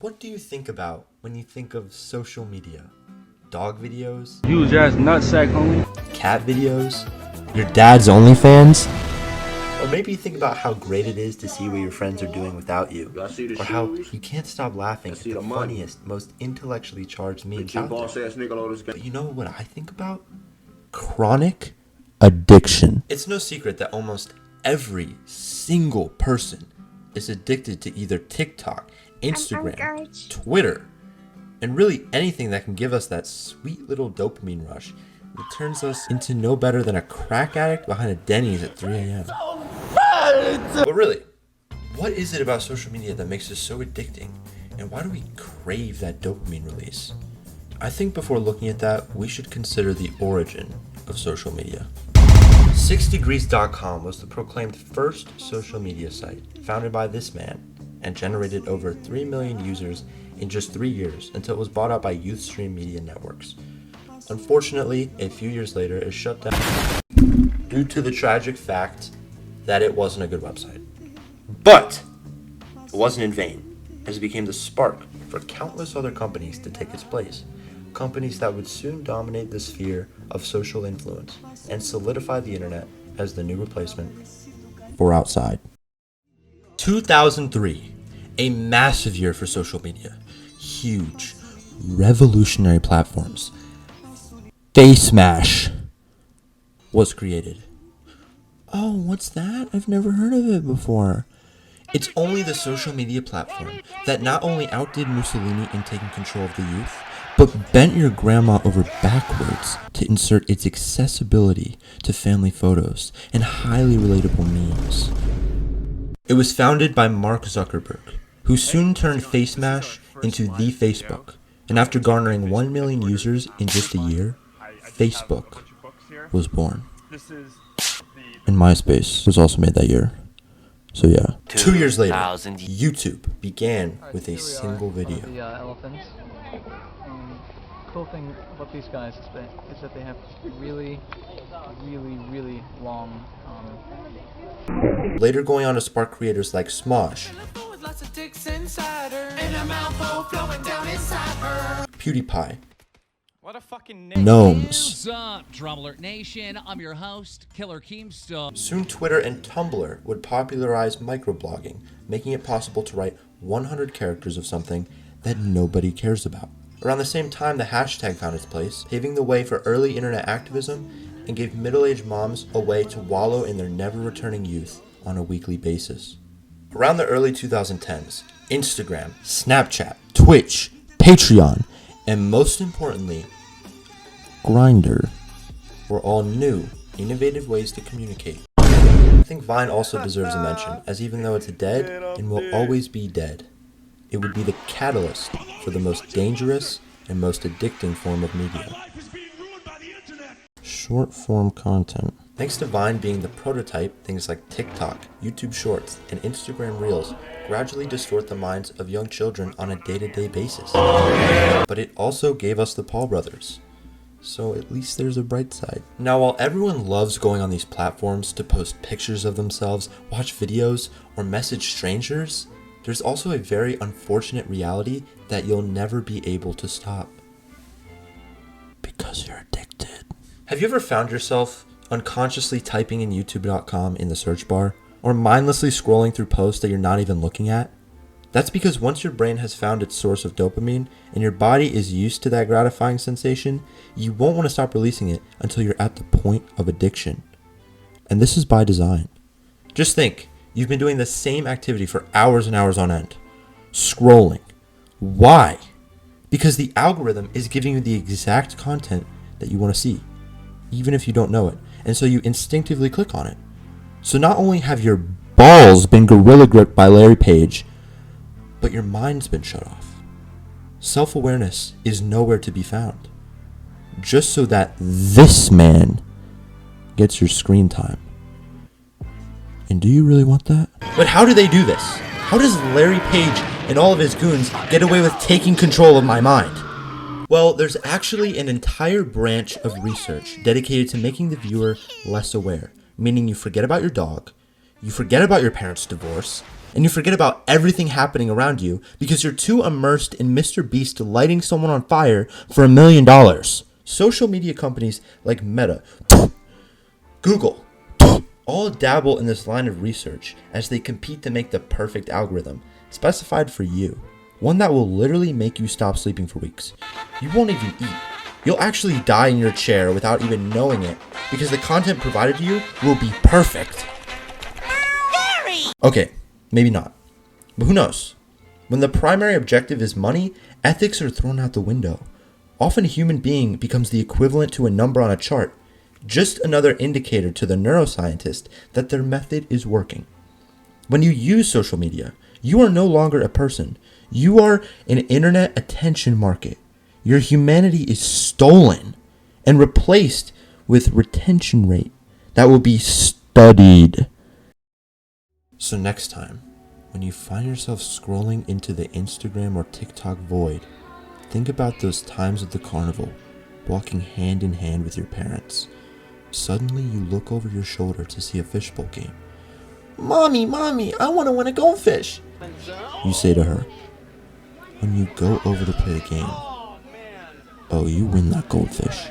What do you think about when you think of social media? Dog videos? Use your ass nutsack, homie. Cat videos? Your dad's OnlyFans? Or maybe you think about how great it is to see what your friends are doing without you. Or how you can't stop laughing at the funniest, most intellectually charged memes out there. But you know what I think about? Chronic addiction. It's no secret that almost every single person is addicted to either TikTok, Instagram, Twitter, and really anything that can give us that sweet little dopamine rush that turns us into no better than a crack addict behind a Denny's at 3 a.m. But really, what is it about social media that makes us so addicting? And why do we crave that dopamine release? I think before looking at that, we should consider the origin of social media. 6degrees.com was the proclaimed first social media site, founded by this man, and generated over 3 million users in just 3 years until it was bought out by Youthstream Media Networks. Unfortunately, a few years later, it shut down due to the tragic fact that it wasn't a good website. But it wasn't in vain, as it became the spark for countless other companies to take its place. Companies that would soon dominate the sphere of social influence and solidify the internet as the new replacement for outside. 2003, a massive year for social media. Huge, revolutionary platforms. FaceMash was created. Oh, what's that? I've never heard of it before. It's only the social media platform that not only outdid Mussolini in taking control of the youth, but bent your grandma over backwards to insert its accessibility to family photos and highly relatable memes. It was founded by Mark Zuckerberg, who soon turned FaceMash into the Facebook, and after garnering 1 million users in just a year, Facebook was born. And MySpace was also made that year. So yeah. 2 years later, YouTube began with a single video. The elephants. Cool thing about these guys is that they have really long Later going on to spark creators like Smosh, PewDiePie, What a fucking name. Gnomes. What's up, Drum Alert Nation? I'm your host, Killer Keemstar. Soon Twitter and Tumblr would popularize microblogging, making it possible to write 100 characters of something that nobody cares about. Around the same time, the hashtag found its place, paving the way for early internet activism and gave middle-aged moms a way to wallow in their never-returning youth on a weekly basis. Around the early 2010s, Instagram, Snapchat, Twitch, Patreon, and most importantly, Grindr were all new, innovative ways to communicate. I think Vine also deserves a mention, as even though it's dead and will always be dead, it would be the catalyst for the most dangerous and most addicting form of media. Short-form content. Thanks to Vine being the prototype, things like TikTok, YouTube Shorts, and Instagram Reels gradually distort the minds of young children on a day-to-day basis. But it also gave us the Paul brothers. So at least there's a bright side. Now, while everyone loves going on these platforms to post pictures of themselves, watch videos, or message strangers, there's also a very unfortunate reality that you'll never be able to stop. Because you're addicted. Have you ever found yourself unconsciously typing in youtube.com in the search bar, or mindlessly scrolling through posts that you're not even looking at? That's because once your brain has found its source of dopamine, and your body is used to that gratifying sensation, you won't want to stop releasing it until you're at the point of addiction. And this is by design. Just think, you've been doing the same activity for hours and hours on end. Scrolling. Why? Because the algorithm is giving you the exact content that you want to see, even if you don't know it. And so you instinctively click on it. So not only have your balls been gorilla gripped by Larry Page, but your mind's been shut off. Self-awareness is nowhere to be found. Just so that this man gets your screen time. And do you really want that? But how do they do this? How does Larry Page and all of his goons get away with taking control of my mind? Well, there's actually an entire branch of research dedicated to making the viewer less aware, meaning you forget about your dog, you forget about your parents' divorce, and you forget about everything happening around you because you're too immersed in Mr. Beast lighting someone on fire for $1 million. Social media companies like Meta, Google, all dabble in this line of research as they compete to make the perfect algorithm specified for you. One that will literally make you stop sleeping for weeks. You won't even eat. You'll actually die in your chair without even knowing it because the content provided to you will be perfect. Okay, maybe not. But who knows? When the primary objective is money, ethics are thrown out the window. Often a human being becomes the equivalent to a number on a chart. Just another indicator to the neuroscientist that their method is working. When you use social media, you are no longer a person. You are an internet attention market. Your humanity is stolen and replaced with retention rate that will be studied. So next time, when you find yourself scrolling into the Instagram or TikTok void, think about those times at the carnival, walking hand in hand with your parents. Suddenly you look over your shoulder to see a fishbowl game. Mommy, I want to win a goldfish. You say to her. When you go over to play the game, oh, you win that goldfish.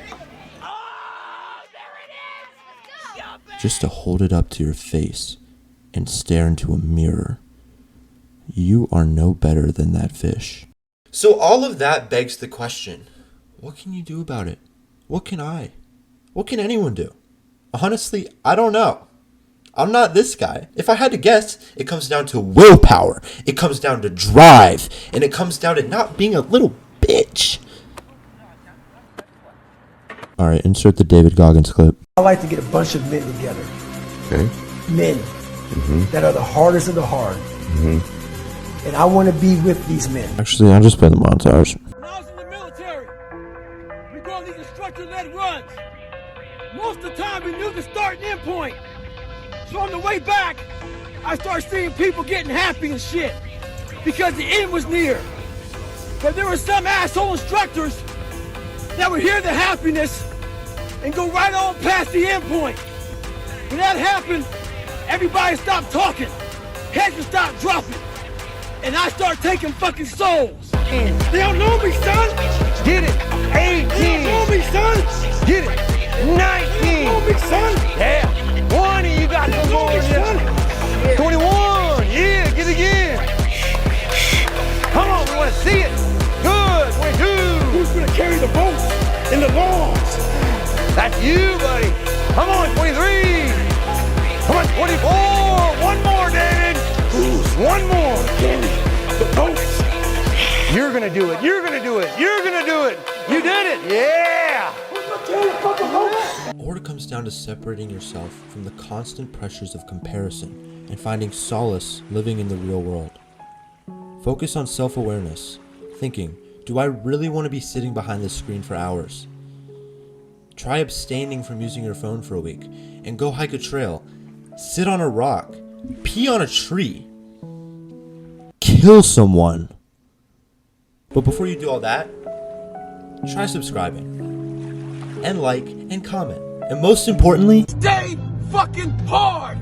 Just to hold it up to your face and stare into a mirror. You are no better than that fish. So all of that begs the question, what can you do about it? What can I? What can anyone do? Honestly, I don't know. I'm not this guy. If I had to guess, it comes down to willpower. It comes down to drive. And it comes down to not being a little bitch. Alright, insert the David Goggins clip. I like to get a bunch of men together. Okay. Men that are the hardest of the hard. And I want to be with these men. Actually, I'll just play the montage. When I was in the military, we go on these instructor-led runs. Most of the time, we knew the start and end point. So on the way back, I started seeing people getting happy and shit because the end was near. But there were some asshole instructors that would hear the happiness and go right on past the end point. When that happened, everybody stopped talking. Heads would stop dropping. And I start taking fucking souls. They don't know me, son. Get it. 18. They don't know me, son. Get it. 19. They don't know me, son. Yeah. 20. You got some more. They don't know me, son. 21. Yeah. Get it again. Come on. We want to see it. Good. 22. Who's gonna carry the boats and the logs? That's you, buddy. Come on. 23. Come on. 24. One more, David. One more. The boats. You're gonna do it. You're gonna do it. You're gonna do it. You did it. Yeah. Or it comes down to separating yourself from the constant pressures of comparison and finding solace living in the real world. Focus on self-awareness, thinking, do I really want to be sitting behind this screen for hours? Try abstaining from using your phone for a week and go hike a trail, sit on a rock, pee on a tree, kill someone. But before you do all that, try subscribing and like and comment. And most importantly, Stay fucking hard.